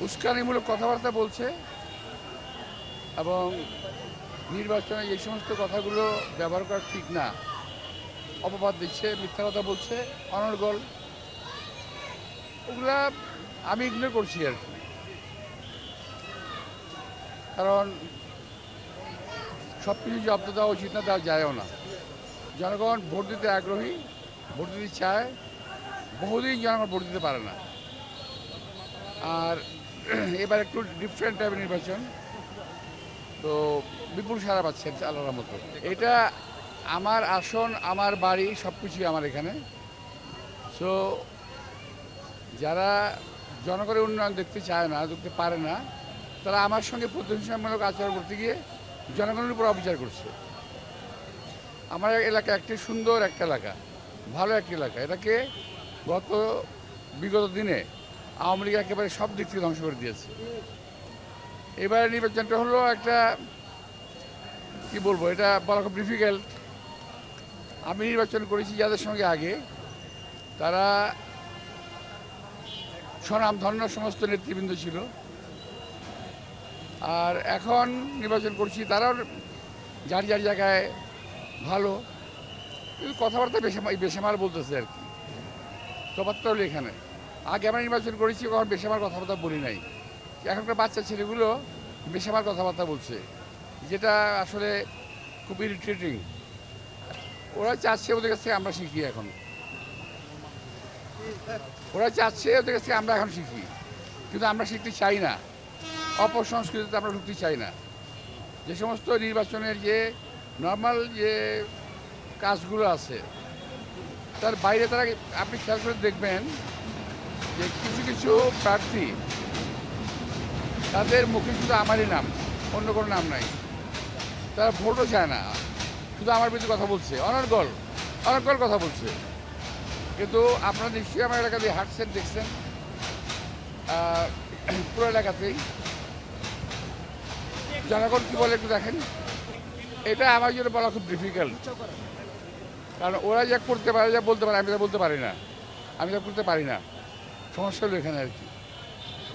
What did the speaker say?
উস্কানিমূলক কথাবার্তা বলছে এবং নির্বাচনে এই সমস্ত কথাগুলো ব্যবহার করা ঠিক না। অপবাদ দিচ্ছে, মিথ্যা কথা বলছে, অনর্গল, ওগুলা আমি ইগনোর করছি আর কি। কারণ সব কিছু জব্দ দেওয়া উচিত না, দেওয়া যায়ও না। জনগণ ভোট দিতে আগ্রহী, ভোট দিতে চায়, বহুদিন জনগণ ভোট দিতে পারে না। আর এবার একটু ডিফারেন্ট টাইপের নির্বাচন, তো বিপুল সারা পাচ্ছেন আল্লাহর মতো। এটা আমার আসন, আমার বাড়ি, সব কিছুই আমার এখানে। সো যারা জনগণের উন্নয়ন দেখতে চায় না, দেখতে পারে না, তারা আমার সঙ্গে প্রতিহিংসামূলক আচরণ করতে গিয়ে জনগণের উপর অবিচার করছে। আমার এলাকা একটি সুন্দর একটা এলাকা, ভালো একটি এলাকা। এটাকে বিগত দিনে আওয়ামী লীগ একেবারে সব দিক থেকে ধ্বংস করে দিয়েছে। এবারে নির্বাচনটা হলো একটা, কি বলবো, এটা বলা খুব ডিফিকাল্ট। আমি নির্বাচন করেছি যাদের সঙ্গে আগে, তারা স্বনামধন্য সমস্ত নেতৃবৃন্দ ছিল। আর এখন নির্বাচন করছি, তারাও যার যার জায়গায় ভালো, কিন্তু কথাবার্তা বেসামাল বলতেছে আর কি। তফাৎটা হলো এখানে। আগে আমরা নির্বাচন করেছি, কখন বেসামাল কথাবার্তা বলি নাই। এখনকার বাচ্চা ছেলেগুলো বেসামাল কথাবার্তা বলছে, যেটা আসলে খুব ইরিটেটিং। ওরা চাচ্ছে ওদের কাছ থেকে আমরা শিখি এখন, ওরা চাচ্ছে ওদের কাছ থেকে আমরা এখন শিখি, কিন্তু আমরা শিখতে চাই না। অপসংস্কৃতিতে আমরা ঢুকতে চাই না। যে সমস্ত নির্বাচনের যে নর্মাল যে কাজগুলো আছে, তার বাইরে তারা, আপনি খেয়াল করে দেখবেন যে কিছু কিছু প্রার্থী, তাদের মুখে শুধু আমারই নাম, অন্য কোনো নাম নাই। তারা ভোটও চায় না, শুধু আমার বিরুদ্ধে কথা বলছে, অনর্গল অনর্গল কথা বলছে। কিন্তু আপনারা নিশ্চয়ই আমার এলাকা দিয়ে হাঁটছেন, দেখছেন, পুরো এলাকাতেই জনগণ কী বলে একটু দেখেন। এটা আমার জন্য বলা খুব ডিফিকাল্ট, কারণ ওরা যা করতে পারে, যা বলতে পারে, আমি তা বলতে পারি না, আমি তা করতে পারি না। সমস্যা হলো এখানে আর কি।